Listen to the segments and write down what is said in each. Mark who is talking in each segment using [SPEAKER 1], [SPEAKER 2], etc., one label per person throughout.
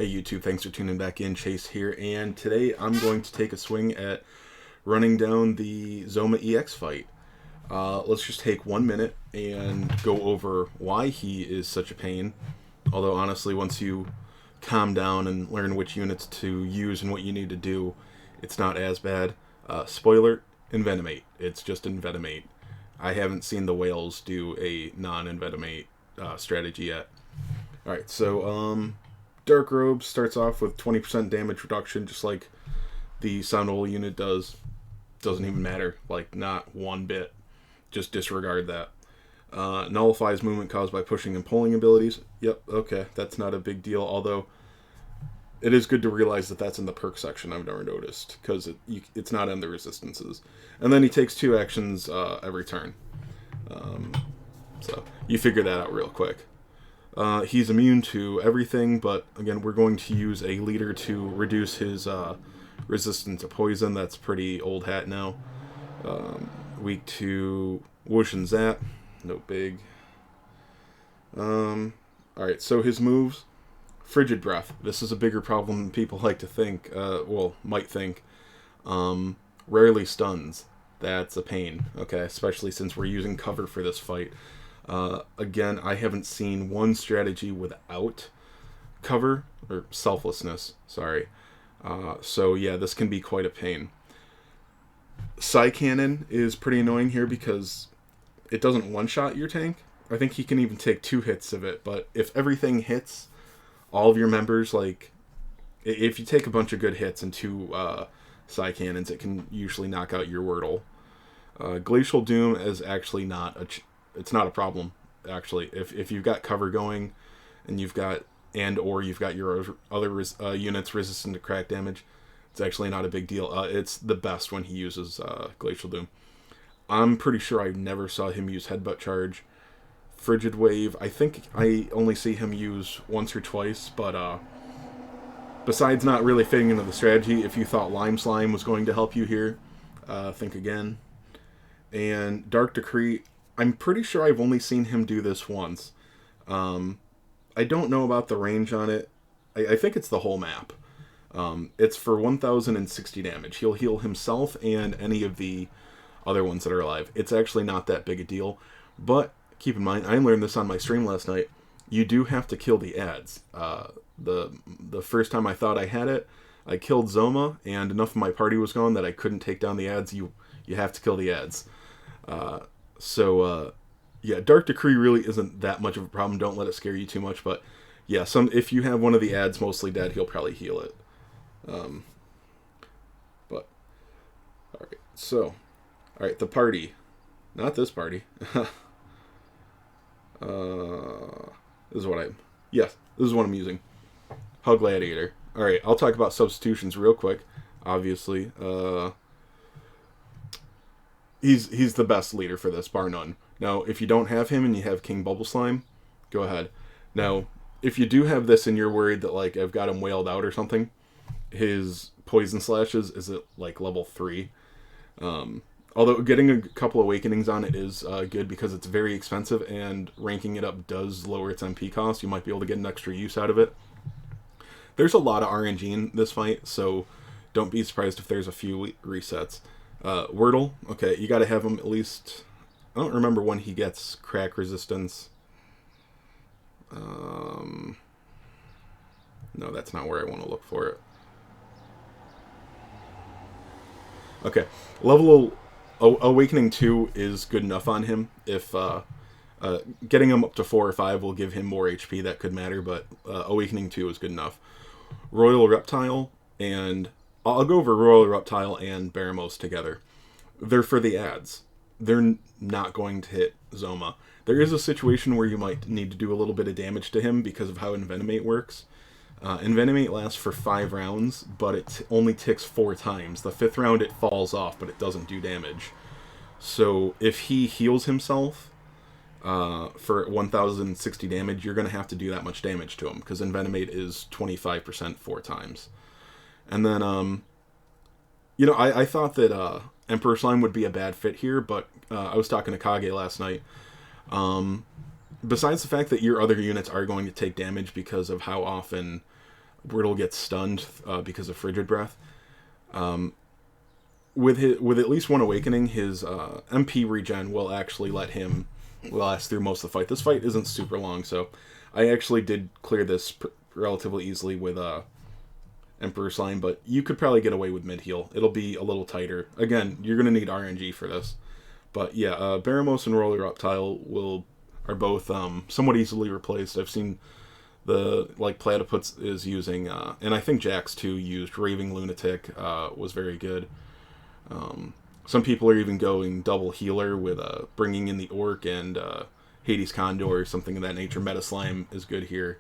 [SPEAKER 1] Hey YouTube, thanks for tuning back in. Chase here, and today I'm going to take a swing at running down the Zoma EX fight. Let's just take 1 minute and go over why he is such a pain. Although honestly, once you calm down and learn which units to use and what you need to do, it's not as bad. Spoiler, Envenomate. It's just Envenomate. I haven't seen the whales do a non-Envenomate strategy yet. Alright, so Dark Robe starts off with 20% damage reduction, just like the Sound Hole unit does. Doesn't even matter, like, not one bit. Just disregard that. Nullifies movement caused by pushing and pulling abilities. Yep, okay, that's not a big deal, although it is good to realize that that's in the perk section. I've never noticed, because it's not in the resistances. And then he takes 2 actions every turn. So you figure that out real quick. He's immune to everything, but again, we're going to use a leader to reduce his resistance to poison. That's pretty old hat now. Weak to whoosh and zap. No big. Alright, so his moves. Frigid Breath. This is a bigger problem than people like to think. Might think. Rarely stuns. That's a pain, okay? Especially since we're using cover for this fight. Again, I haven't seen one strategy without cover, or selflessness, sorry. So yeah, this can be quite a pain. Psy Cannon is pretty annoying here because it doesn't one-shot your tank. I think he can even take 2 hits of it, but if everything hits all of your members, like, if you take a bunch of good hits and 2 Psy Cannons, it can usually knock out your Wordle. Glacial Doom is actually not it's not a problem, actually. If you've got cover going and you've got your other units resistant to crack damage, it's actually not a big deal. It's the best when he uses Glacial Doom. I'm pretty sure I never saw him use Headbutt Charge. Frigid Wave, I think I only see him use once or twice, but besides not really fitting into the strategy, if you thought Lime Slime was going to help you here, think again. And Dark Decree, I'm pretty sure I've only seen him do this once. I don't know about the range on it. I think it's the whole map. It's for 1,060 damage. He'll heal himself and any of the other ones that are alive. It's actually not that big a deal. But keep in mind, I learned this on my stream last night. You do have to kill the ads. The first time I thought I had it, I killed Zoma, and enough of my party was gone that I couldn't take down the ads. You have to kill the ads. Yeah, Dark Decree really isn't that much of a problem. Don't let it scare you too much. But yeah, if you have one of the ads mostly dead, he'll probably heal it. But alright, the party, not this party. This is what I'm using. Hug Gladiator. Alright, I'll talk about substitutions real quick. Obviously, he's the best leader for this, bar none. Now, if you don't have him and you have King Bubble Slime, go ahead. Now, if you do have this and you're worried that, like, I've got him wailed out or something, his Poison Slashes is at, like, level 3. Although getting a couple Awakenings on it is good because it's very expensive, and ranking it up does lower its MP cost. You might be able to get an extra use out of it. There's a lot of RNG in this fight, so don't be surprised if there's a few resets. Wordle, okay, you gotta have him at least... I don't remember when he gets crack resistance. No, that's not where I want to look for it. Okay, level Awakening 2 is good enough on him. If getting him up to 4 or 5 will give him more HP, that could matter, but Awakening 2 is good enough. Royal Reptile, and I'll go over Royal Reptile and Baramos together. They're for the ads. They're not going to hit Zoma. There is a situation where you might need to do a little bit of damage to him because of how Envenomate works. Envenomate lasts for 5 rounds, but it only ticks 4 times. The 5th round it falls off, but it doesn't do damage. So if he heals himself for 1,060 damage, you're going to have to do that much damage to him, because Envenomate is 25% 4 times. And then, I thought that Emperor Slime would be a bad fit here, but I was talking to Kage last night. Besides the fact that your other units are going to take damage because of how often Wordle gets stunned because of Frigid Breath. With at least one awakening, his MP regen will actually let him last through most of the fight. This fight isn't super long, so I actually did clear this relatively easily with Emperor Slime, but you could probably get away with mid heal. It'll be a little tighter. Again, you're gonna need RNG for this, but yeah, Baramos and Roller Reptile are both somewhat easily replaced. I've seen the Platypus is using, and I think Jax too used Raving Lunatic, was very good. Some people are even going double healer with bringing in the Orc and Hades Condor or something of that nature. Meta Slime is good here.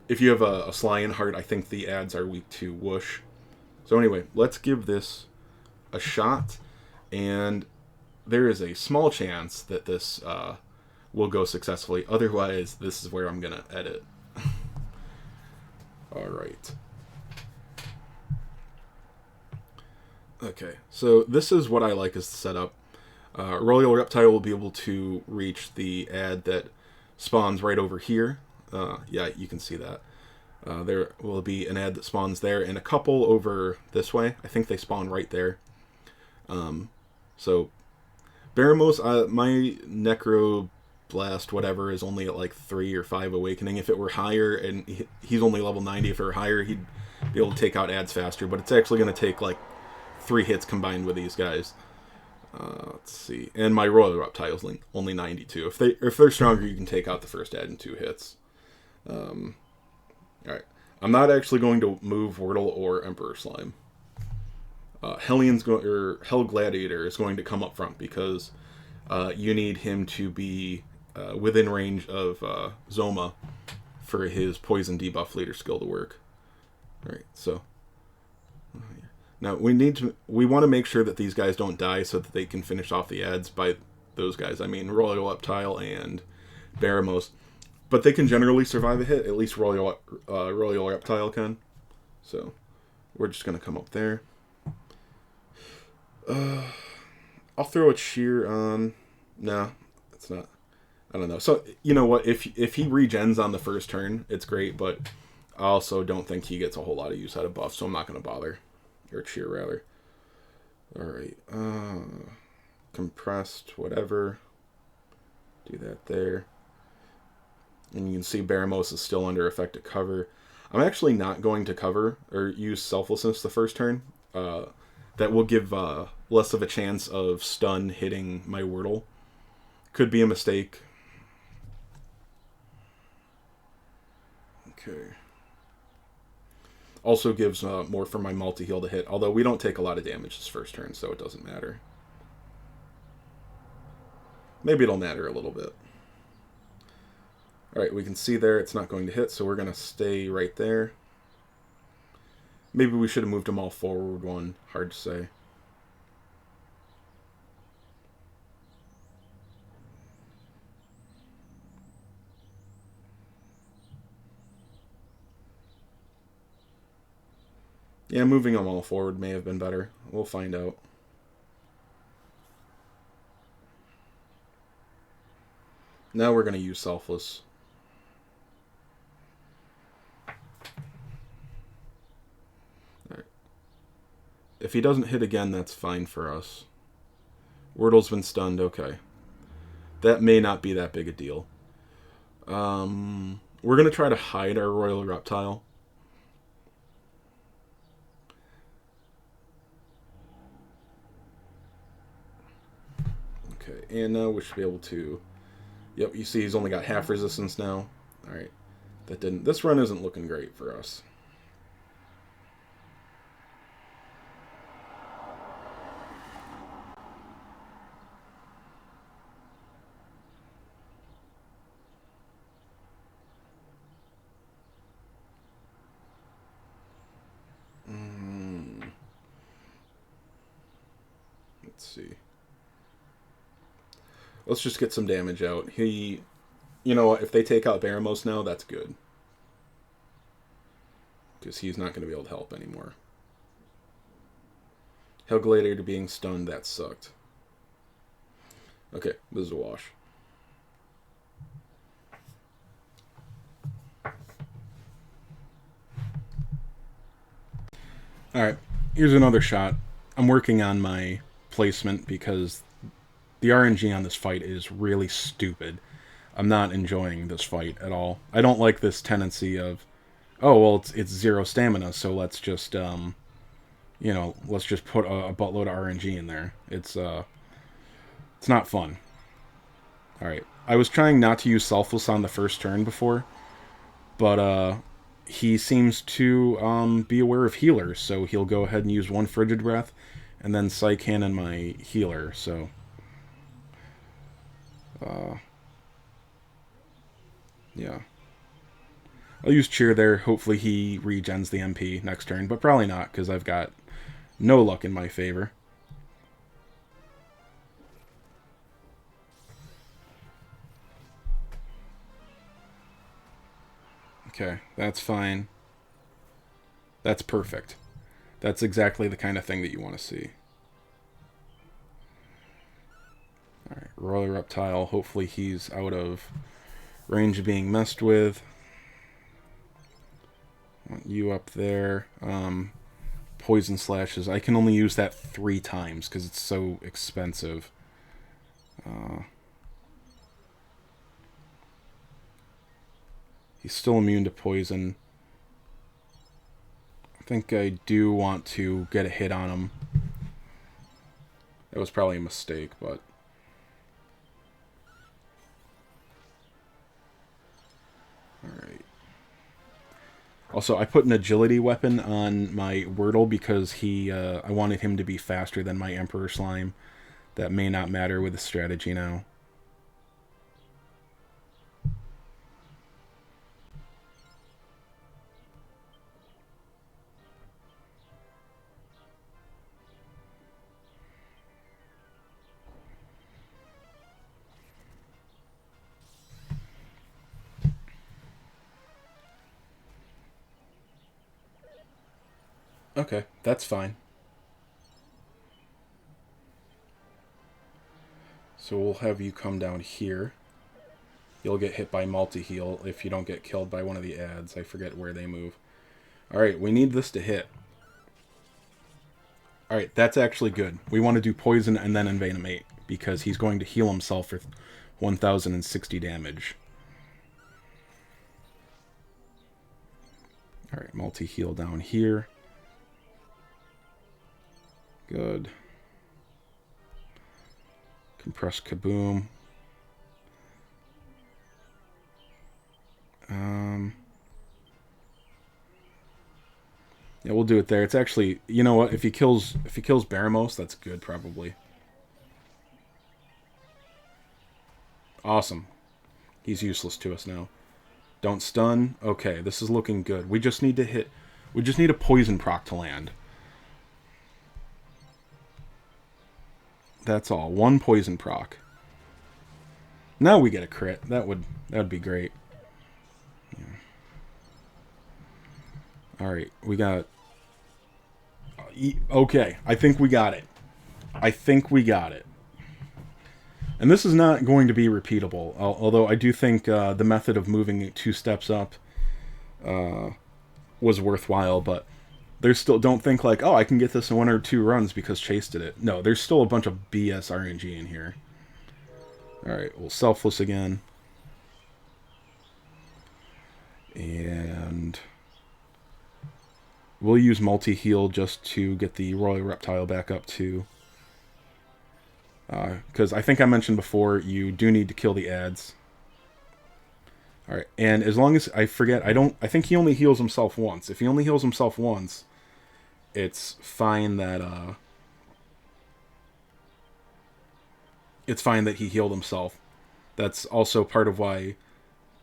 [SPEAKER 1] If you have a Slyin Heart, I think the ads are weak to Whoosh. So anyway, let's give this a shot, and there is a small chance that this will go successfully. Otherwise, this is where I'm going to edit. Alright. Okay, so this is what I like as the setup. Royal Reptile will be able to reach the ad that spawns right over here. Yeah, you can see that. There will be an ad that spawns there and a couple over this way. I think they spawn right there. So, Baramos, my Necro Blast, whatever, is only at like 3 or 5 awakening. If it were higher, and he's only level 90, if it were higher, he'd be able to take out ads faster. But it's actually going to take like 3 hits combined with these guys. Let's see. And my Royal Reptile's only 92. If they're stronger, you can take out the first ad in 2 hits. Alright. I'm not actually going to move Wordle or Emperor Slime. Hell Gladiator is going to come up front because you need him to be within range of Zoma for his poison debuff leader skill to work. Alright, so now we want to make sure that these guys don't die so that they can finish off the ads by those guys. I mean, Royal Reptile and Baramos. But they can generally survive a hit. At least Royal Reptile can. So we're just going to come up there. I'll throw a cheer on. No, it's not. I don't know. So, you know what? If he regens on the first turn, it's great. But I also don't think he gets a whole lot of use out of buff. So I'm not going to bother. Or cheer, rather. Alright. Compressed, whatever. Do that there. And you can see Baramos is still under effective cover. I'm actually not going to cover or use Selflessness the first turn. That will give less of a chance of stun hitting my Wordle. Could be a mistake. Okay. Also gives more for my multi-heal to hit. Although we don't take a lot of damage this first turn, so it doesn't matter. Maybe it'll matter a little bit. Alright, we can see there it's not going to hit, so we're going to stay right there. Maybe we should have moved them all forward one. Hard to say. Yeah, moving them all forward may have been better. We'll find out. Now we're going to use Selfless. Alright. If he doesn't hit again, that's fine for us. Wordle's been stunned. Okay. That may not be that big a deal. We're going to try to hide our Royal Reptile. Okay, and now we should be able to... Yep, you see he's only got half resistance now. Alright. This run isn't looking great for us. Let's see. Let's just get some damage out. You know what? If they take out Baramos now, that's good. Because he's not going to be able to help anymore. Hell Gladiator being stunned, that sucked. Okay, this is a wash. Alright, here's another shot. I'm working on my placement because the RNG on this fight is really stupid. I'm not enjoying this fight at all. I don't like this tendency of, oh, well, it's zero stamina, so let's just, let's just put a buttload of RNG in there. It's not fun. Alright, I was trying not to use Selfless on the first turn before, but, he seems to be aware of healers, so he'll go ahead and use one Frigid Breath, and then Psy Cannon my healer, so... yeah. I'll use Cheer there, hopefully he regens the MP next turn, but probably not, because I've got no luck in my favor. Okay, that's fine. That's perfect. That's exactly the kind of thing that you want to see. Alright, Royal Reptile. Hopefully he's out of range of being messed with. Want you up there. Poison Slashes. I can only use that 3 times because it's so expensive. He's still immune to poison. I think I do want to get a hit on him. That was probably a mistake, but... alright. Also, I put an agility weapon on my Wordle because I wanted him to be faster than my Emperor Slime. That may not matter with the strategy now. Okay, that's fine. So we'll have you come down here. You'll get hit by multi-heal if you don't get killed by one of the ads. I forget where they move. Alright, we need this to hit. Alright, that's actually good. We want to do poison and then Envenomate, because he's going to heal himself for 1060 damage. Alright, multi-heal down here. Good. Compress Kaboom. Yeah, we'll do it there. It's actually, you know what? If he kills Baramos, that's good probably. Awesome. He's useless to us now. Don't stun. Okay, this is looking good. We just need to hit. We just need a poison proc to land. That's all. One poison proc. Now we get a crit. That would be great. Yeah. All right, we got. Okay, I think we got it. I think we got it. And this is not going to be repeatable, although I do think the method of moving 2 steps up was worthwhile, but there's still, don't think like, oh, I can get this in 1 or 2 runs because Chase did it. No, there's still a bunch of BS RNG in here. Alright, we'll Selfless again. And we'll use multi-heal just to get the Royal Reptile back up too. Because I think I mentioned before, you do need to kill the ads. Alright, and as long as I forget, I think he only heals himself once. If he only heals himself once, it's fine that he healed himself. That's also part of why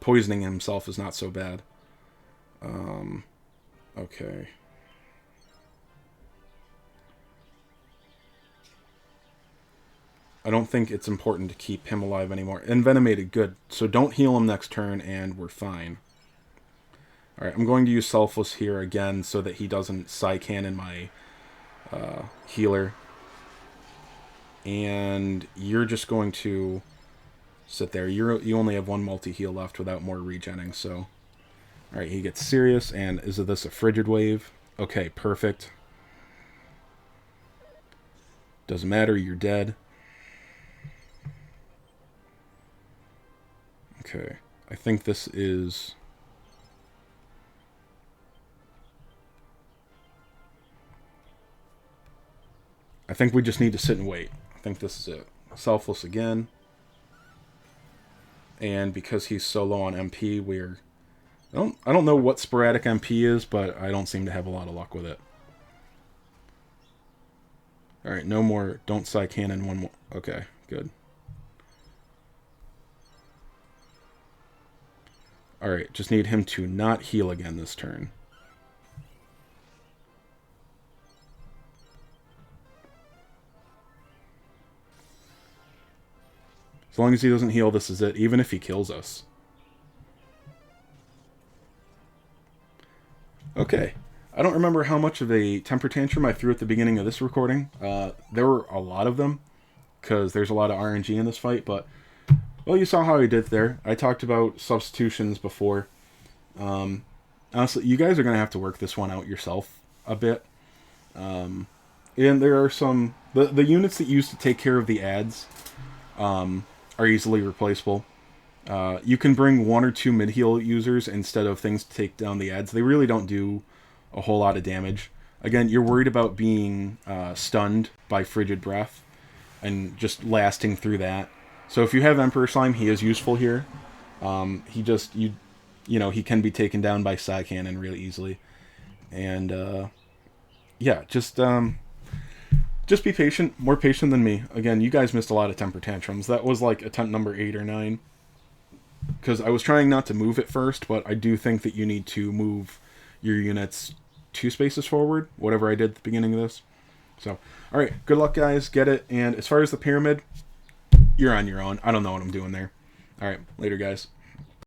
[SPEAKER 1] poisoning himself is not so bad. Okay. I don't think it's important to keep him alive anymore. Envenomated, good. So don't heal him next turn, and we're fine. Alright, I'm going to use Selfless here again so that he doesn't Psy Cannon my healer. And you're just going to sit there. You only have 1 multi-heal left without more regenning, so... Alright, he gets serious, and is this a Frigid Wave? Okay, perfect. Doesn't matter, you're dead. Okay, I think this is... I think we just need to sit and wait. I think this is it. Selfless again. And because he's so low on MP, we're... I don't know what sporadic MP is, but I don't seem to have a lot of luck with it. Alright, no more. Don't Psy Cannon one more. Okay, good. Alright, just need him to not heal again this turn. As long as he doesn't heal, this is it, even if he kills us. Okay. I don't remember how much of a temper tantrum I threw at the beginning of this recording. There were a lot of them, because there's a lot of RNG in this fight, but, well, you saw how I did there. I talked about substitutions before. Honestly, you guys are going to have to work this one out yourself a bit. And there are some... The units that used to take care of the ads are easily replaceable. You can bring 1 or 2 mid-heal users instead of things to take down the ads. They really don't do a whole lot of damage. Again, you're worried about being stunned by Frigid Breath and just lasting through that. So if you have Emperor Slime, he is useful here. He just, you know, he can be taken down by Psy Cannon really easily. And, yeah, just be patient. More patient than me. Again, you guys missed a lot of temper tantrums. That was like attempt number 8 or 9. Because I was trying not to move it first, but I do think that you need to move your units 2 spaces forward, whatever I did at the beginning of this. So, alright, good luck guys, get it, and as far as the pyramid, you're on your own. I don't know what I'm doing there. Alright, later guys.